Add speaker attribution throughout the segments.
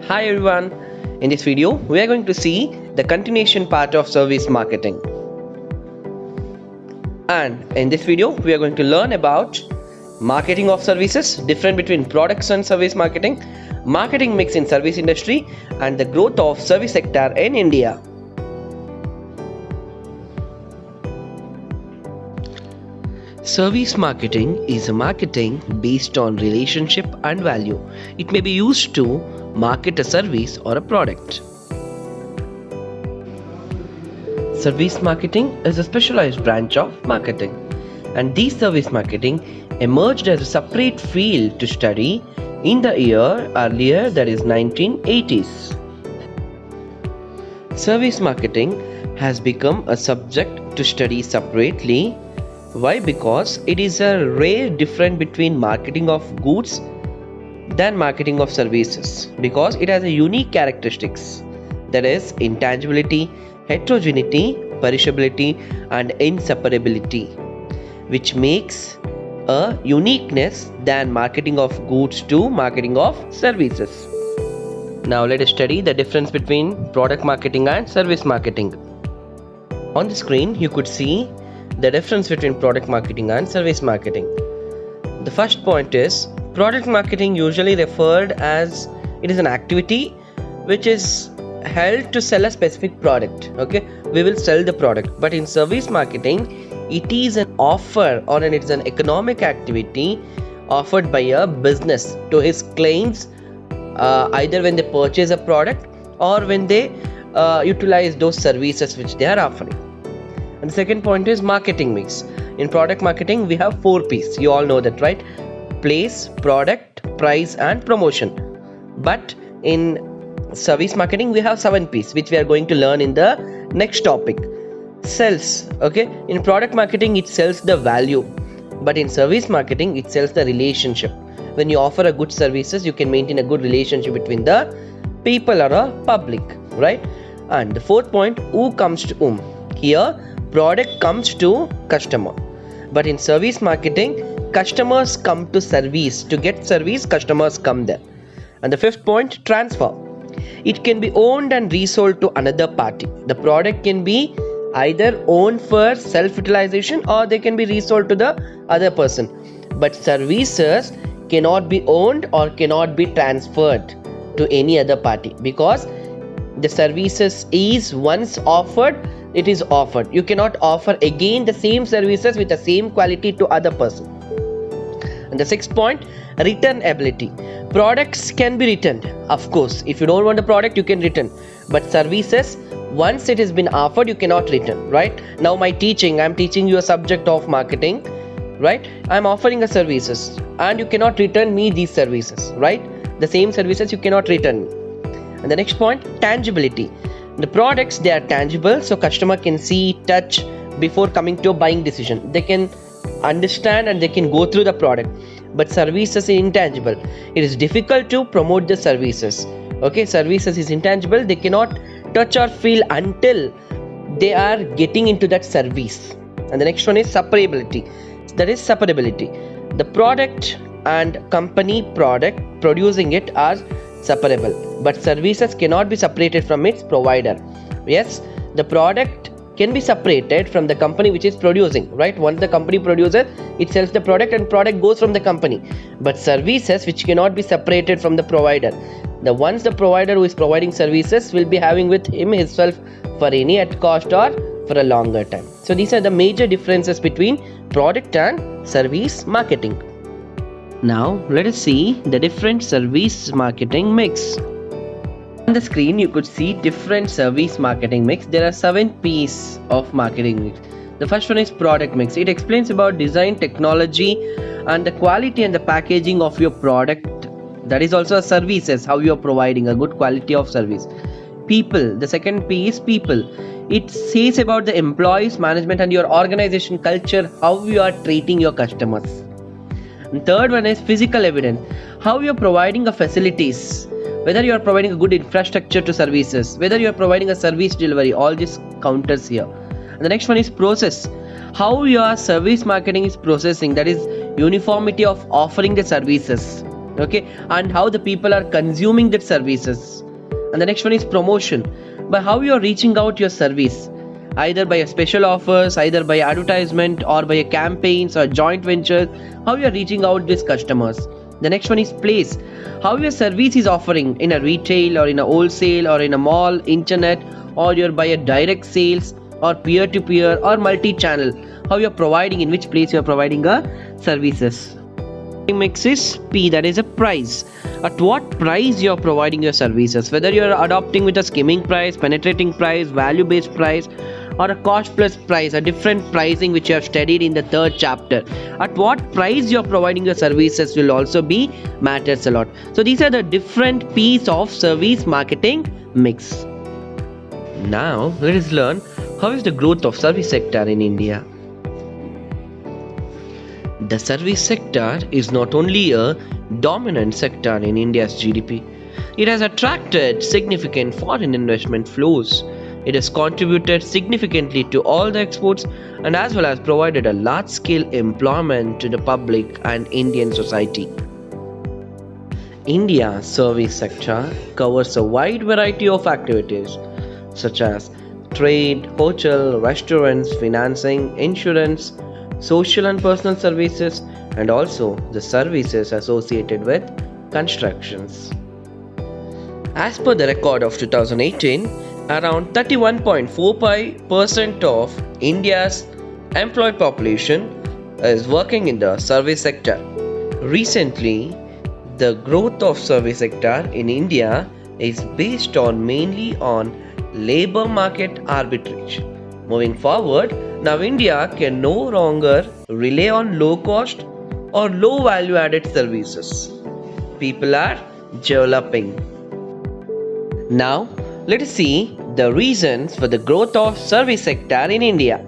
Speaker 1: Hi everyone, in this video we are going to see the continuation part of service marketing. And in this video we are going to learn about marketing of services, difference between products and service marketing mix in service industry, and the growth of service sector in India. Service marketing is a marketing based on relationship and value. It may be used to market a service or a product. Service marketing is a specialized branch of marketing, and this service marketing emerged as a separate field to study in the year earlier, that is 1980s. Service marketing has become a subject to study separately. Why? Because it is a rare difference between marketing of goods than marketing of services, because it has a unique characteristics, that is intangibility, heterogeneity, perishability and inseparability, which makes a uniqueness than marketing of goods to marketing of services. Now let us study the difference between product marketing and service marketing. On the screen you could see the difference between product marketing and service marketing. The first point is product marketing, usually referred as it is an activity which is held to sell a specific product. Okay, we will sell the product. But in service marketing, it is an offer or it is an economic activity offered by a business to his clients, either when they purchase a product or when they utilize those services which they are offering. And the second point is marketing mix. In product marketing, we have 4 P's. You all know that, right? Place, product, price and promotion. But in service marketing, we have 7 P's, which we are going to learn in the next topic. Sales. Okay, in product marketing it sells the value, but in service marketing it sells the relationship. When you offer a good services, you can maintain a good relationship between the people or a public, right? And the fourth point, who comes to whom. Here product comes to customer, but in service marketing customers come to service. To get service, customers come there. And the fifth point, transfer. It can be owned and resold to another party. The product can be either owned for self-utilization or they can be resold to the other person. But services cannot be owned or cannot be transferred to any other party, because the services is once offered, it is offered. You cannot offer again the same services with the same quality to other person. And the sixth point, return ability. Products can be returned. Of course, if you don't want the product, you can return. But services, once it has been offered, you cannot return, right? Now I'm teaching you a subject of marketing, right? I'm offering a services and you cannot return me these services, right? The same services you cannot return me. And the next point, tangibility. The products, they are tangible, so customer can see, touch before coming to a buying decision. They can understand and they can go through the product. But services is intangible. It is difficult to promote the services. Okay, services is intangible. They cannot touch or feel until they are getting into that service. And the next one is separability. That is separability. The product and company product producing it are separable, but services cannot be separated from its provider. Yes, the product can be separated from the company which is producing, right? Once the company produces, it sells the product and product goes from the company. But services which cannot be separated from the provider, once the provider who is providing services will be having with himself for any at cost or for a longer time. So these are the major differences between product and service marketing. Now let us see the different service marketing mix. On the screen you could see different service marketing mix. There are 7 P's of marketing mix. The first one is product mix. It explains about design, technology and the quality and the packaging of your product. That is also a services, how you are providing a good quality of service. People. The second P is people. It says about the employees, management and your organization culture, how you are treating your customers. And third one is physical evidence, how you are providing a facilities, whether you are providing a good infrastructure to services, whether you are providing a service delivery, all these counters here. And the next one is process, how your service marketing is processing, that is uniformity of offering the services. okay, and how the people are consuming that services. And the next one is promotion, by how you are reaching out your service, either by a special offers, either by advertisement, or by a campaigns or joint ventures, how you are reaching out these customers. The next one is place, how your service is offering in a retail or in a wholesale or in a mall, internet, or you're by a direct sales or peer-to-peer or multi-channel, how you're providing, in which place you're providing a services. Mix is P, that is a price. At what price you're providing your services, whether you're adopting with a skimming price, penetrating price, value based price, or a cost plus price, a different pricing which you have studied in the third chapter. At what price you're providing your services will also be matters a lot. So these are the different P's of service marketing mix. Now let us learn how is the growth of service sector in India. The service sector is not only a dominant sector in India's GDP, it has attracted significant foreign investment flows. It has contributed significantly to all the exports and as well as provided a large-scale employment to the public and Indian society. India's service sector covers a wide variety of activities such as trade, hotel, restaurants, financing, insurance, social and personal services, and also the services associated with constructions. As per the record of 2018, around 31.45% of India's employed population is working in the service sector. Recently, the growth of service sector in India is based on mainly on labor market arbitrage. Moving forward, now India can no longer rely on low cost or low value added services. People are developing. Now let us see the reasons for the growth of service sector in India.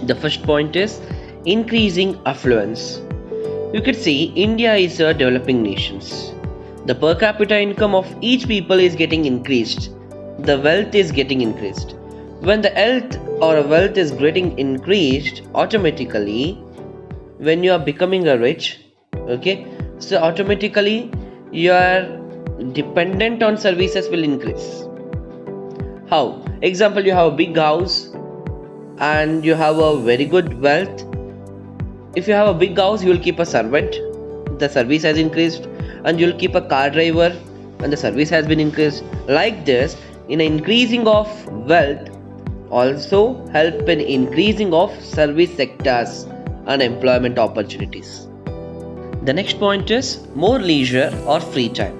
Speaker 1: The first point is increasing affluence. You could see India is a developing nation. The per capita income of each people is getting increased. The wealth is getting increased. When the health or a wealth is getting increased, automatically when you are becoming a rich, okay, so automatically your dependent on services will increase. How? Example, you have a big house and you have a very good wealth. If you have a big house, you will keep a servant, the service has increased, and you'll keep a car driver and the service has been increased. Like this, in increasing of wealth also help in increasing of service sectors and employment opportunities. The next point is more leisure or free time.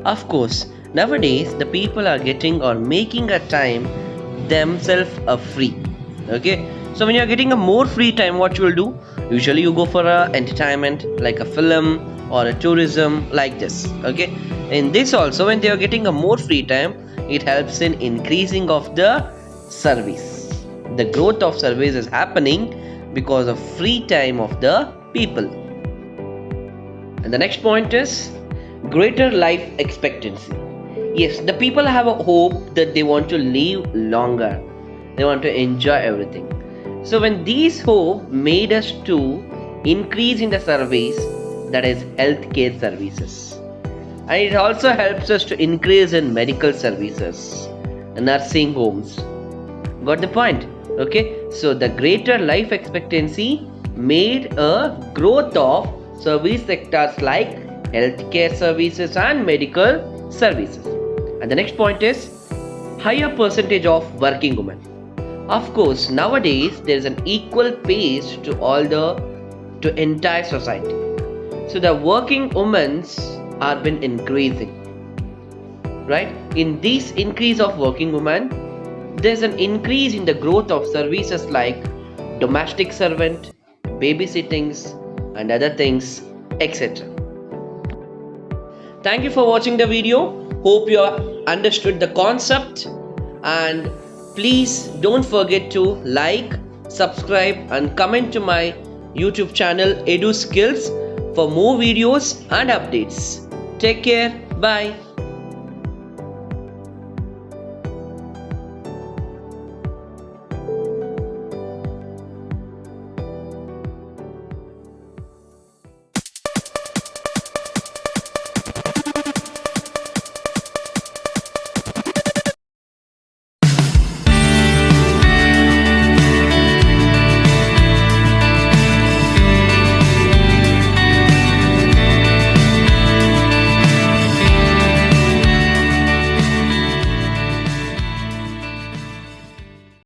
Speaker 1: Of course, nowadays the people are getting or making a time themselves a free. Okay, so when you are getting a more free time, what you will do? Usually you go for a entertainment like a film or a tourism like this. Okay, in this also when they are getting a more free time, it helps in increasing of the service. The growth of service is happening because of free time of the people. And the next point is greater life expectancy. Yes, the people have a hope that they want to live longer. They want to enjoy everything. So when these hope made us to increase in the service, that is healthcare services. And it also helps us to increase in medical services, nursing homes. Got the point? Okay, so the greater life expectancy made a growth of service sectors like healthcare services and medical services. And the next point is higher percentage of working women. Of course, nowadays there is an equal pace to entire society. So the working women's are been increasing, right? In this increase of working women, there's an increase in the growth of services like domestic servant, babysittings, and other things, etc. Thank you for watching the video. Hope you understood the concept, and please don't forget to like, subscribe, and comment to my YouTube channel Edu Skills for more videos and updates. Take care. Bye.